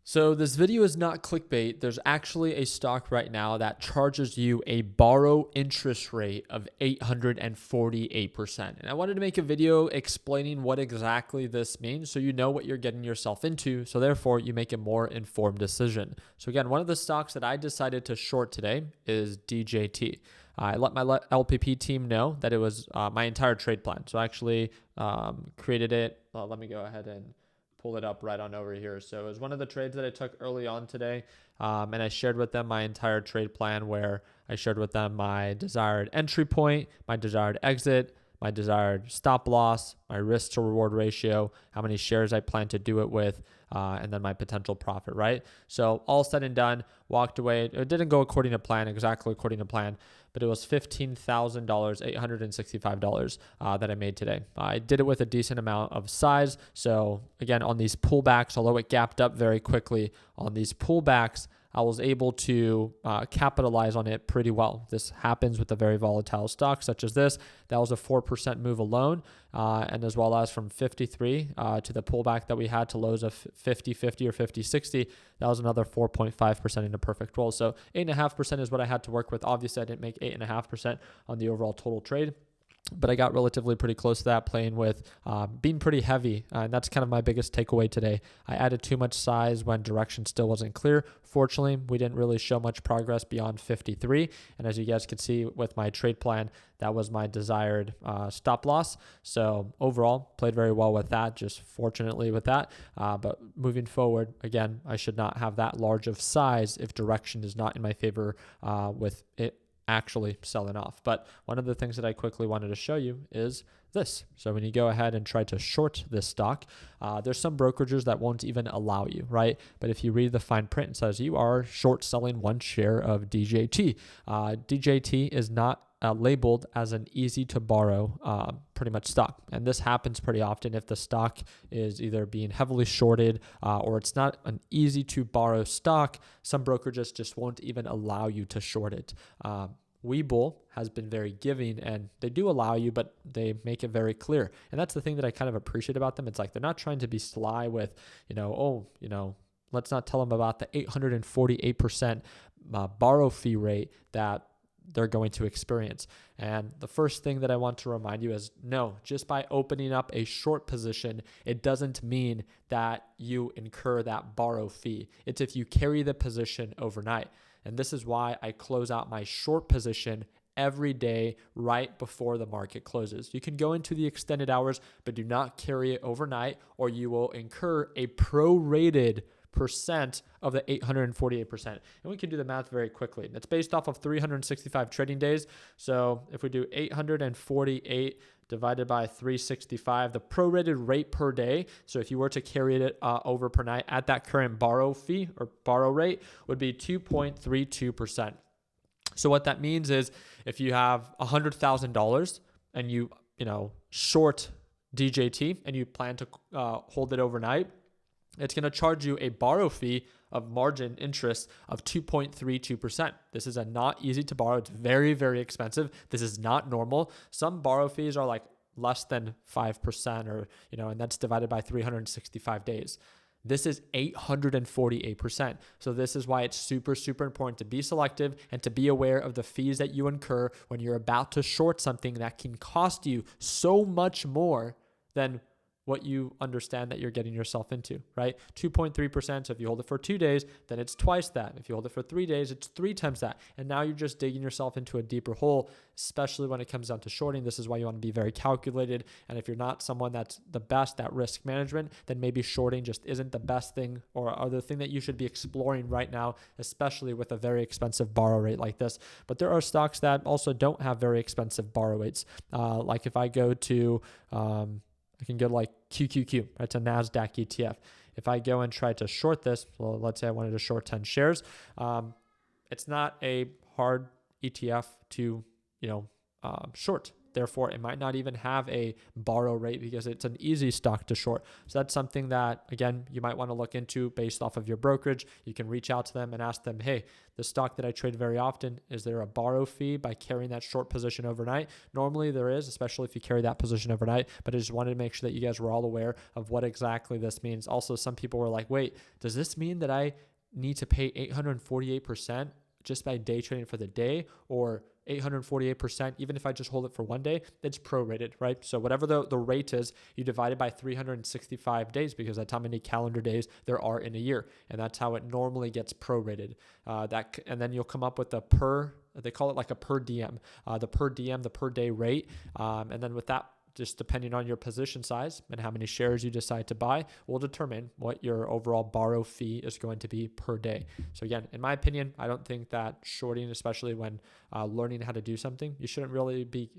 So this video is not clickbait. There's actually a stock right now that charges you a borrow interest rate of 848%. And I wanted to make a video explaining what exactly this means so you know what you're getting yourself into, so therefore you make a more informed decision. So again, one of the stocks that I decided to short today is DJT. I let my LPP team know that it was my entire trade plan. So I actually created it. Well, let me go ahead and pull it up right on over here. So it was one of the trades that I took early on today, and I shared with them my entire trade plan, where I shared with them my desired entry point, my desired exit, my desired stop loss, my risk to reward ratio, how many shares I plan to do it with, and then my potential profit, right? So all said and done, walked away. It didn't go according to plan, exactly according to plan, but it was $15,000, $865 that I made today. I did it with a decent amount of size. So again, on these pullbacks, although it gapped up very quickly, on these pullbacks, I was able to capitalize on it pretty well. This happens with a very volatile stock such as this. That was a 4% move alone. And as well as from 53 to the pullback that we had to lows of 50.50 or 50.60, that was another 4.5% in a perfect roll. So 8.5% is what I had to work with. Obviously, I didn't make 8.5% on the overall total trade, but I got relatively pretty close to that, playing with being pretty heavy. And that's kind of my biggest takeaway today. I added too much size when direction still wasn't clear. Fortunately, we didn't really show much progress beyond 53. And as you guys can see with my trade plan, that was my desired stop loss. So overall, played very well with that, just fortunately with that. But moving forward, again, I should not have that large of size if direction is not in my favor with it actually selling off. But one of the things that I quickly wanted to show you is this. So when you go ahead and try to short this stock, there's some brokerages that won't even allow you, right? But if you read the fine print, it says you are short selling one share of DJT. DJT is not labeled as an easy to borrow pretty much stock. And this happens pretty often if the stock is either being heavily shorted or it's not an easy to borrow stock. Some brokerages just won't even allow you to short it. Webull has been very giving, and they do allow you, but they make it very clear. And that's the thing that I kind of appreciate about them. It's like they're not trying to be sly with, let's not tell them about the 848% borrow fee rate that they're going to experience. And the first thing that I want to remind you is no, just by opening up a short position, it doesn't mean that you incur that borrow fee. It's if you carry the position overnight. And this is why I close out my short position every day right before the market closes. You can go into the extended hours, but do not carry it overnight, or you will incur a prorated percent of the 848%. And we can do the math very quickly. It's based off of 365 trading days. So if we do 848 divided by 365, the prorated rate per day, so if you were to carry it over per night at that current borrow fee or borrow rate, would be 2.32%. So what that means is if you have $100,000 and you short DJT and you plan to hold it overnight, it's going to charge you a borrow fee of margin interest of 2.32%. This is a not easy to borrow. It's very, very expensive. This is not normal. Some borrow fees are like less than 5% or, and that's divided by 365 days. This is 848%. So this is why it's super, super important to be selective and to be aware of the fees that you incur when you're about to short something that can cost you so much more than what you understand that you're getting yourself into, right? 2.3%. So if you hold it for 2 days, then it's twice that. If you hold it for 3 days, it's 3 times that. And now you're just digging yourself into a deeper hole, especially when it comes down to shorting. This is why you want to be very calculated. And if you're not someone that's the best at risk management, then maybe shorting just isn't the best thing or the thing that you should be exploring right now, especially with a very expensive borrow rate like this. But there are stocks that also don't have very expensive borrow rates. Like if I go to, I can go to like QQQ, right? It's a NASDAQ ETF. If I go and try to short this, well, let's say I wanted to short 10 shares. It's not a hard ETF to, short. Therefore, it might not even have a borrow rate because it's an easy stock to short. So that's something that, again, you might want to look into based off of your brokerage. You can reach out to them and ask them, hey, the stock that I trade very often, is there a borrow fee by carrying that short position overnight? Normally there is, especially if you carry that position overnight, but I just wanted to make sure that you guys were all aware of what exactly this means. Also, some people were like, wait, does this mean that I need to pay 848% just by day trading for the day, or 848% even if I just hold it for one day? It's prorated, right? So whatever the rate is, you divide it by 365 days because that's how many calendar days there are in a year, and that's how it normally gets prorated. And then you'll come up with they call it like a per diem, the per day rate, and then with that, just depending on your position size and how many shares you decide to buy, will determine what your overall borrow fee is going to be per day. So again, in my opinion, I don't think that shorting, especially when learning how to do something, you shouldn't really be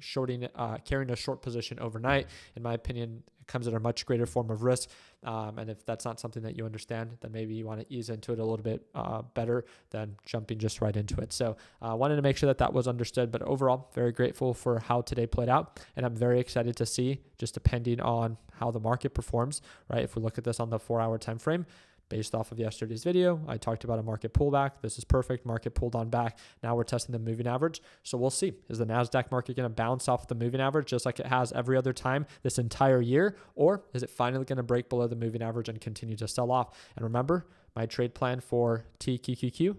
carrying a short position overnight. In my opinion, it comes at a much greater form of risk. And if that's not something that you understand, then maybe you want to ease into it a little bit better than jumping just right into it. So I wanted to make sure that was understood, but overall, very grateful for how today played out. And I'm very excited to see, just depending on how the market performs, right? If we look at this on the 4-hour time frame, based off of yesterday's video, I talked about a market pullback. This is perfect. Market pulled on back. Now we're testing the moving average. So we'll see. Is the NASDAQ market going to bounce off the moving average just like it has every other time this entire year? Or is it finally going to break below the moving average and continue to sell off? And remember, my trade plan for TQQQ.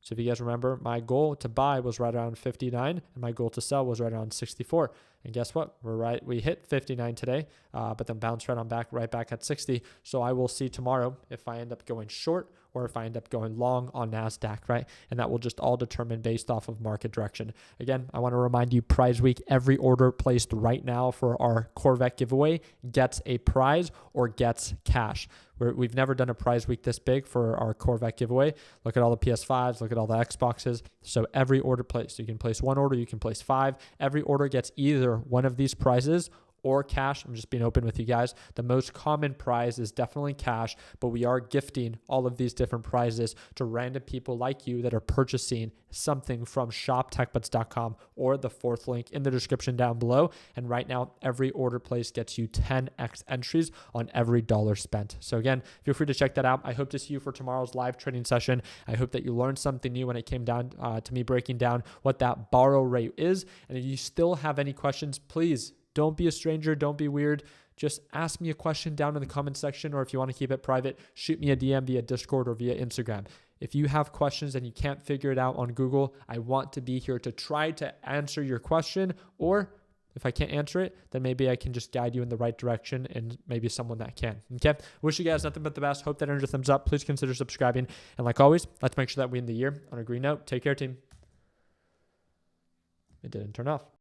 So if you guys remember, my goal to buy was right around 59 and my goal to sell was right around 64. And guess what? We hit 59 today, but then bounced right back at 60. So I will see tomorrow if I end up going short or if I end up going long on NASDAQ, right? And that will just all determine based off of market direction. Again, I want to remind you, prize week, every order placed right now for our Corvette giveaway gets a prize or gets cash. We've never done a prize week this big for our Corvette giveaway. Look at all the PS5s, look at all the Xboxes. So every order placed, you can place one order, you can place 5. Every order gets either one of these prizes or cash. I'm just being open with you guys. The most common prize is definitely cash, but we are gifting all of these different prizes to random people like you that are purchasing something from shoptechbutts.com or the 4th link in the description down below. And right now, every order placed gets you 10x entries on every dollar spent. So again, feel free to check that out. I hope to see you for tomorrow's live trading session. I hope that you learned something new when it came down to me breaking down what that borrow rate is. And if you still have any questions, please don't be a stranger. Don't be weird. Just ask me a question down in the comment section, or if you want to keep it private, shoot me a DM via Discord or via Instagram. If you have questions and you can't figure it out on Google, I want to be here to try to answer your question, or if I can't answer it, then maybe I can just guide you in the right direction and maybe someone that can. Okay. Wish you guys nothing but the best. Hope that earns a thumbs up. Please consider subscribing. And like always, let's make sure that we end the year on a green note. Take care, team. It didn't turn off.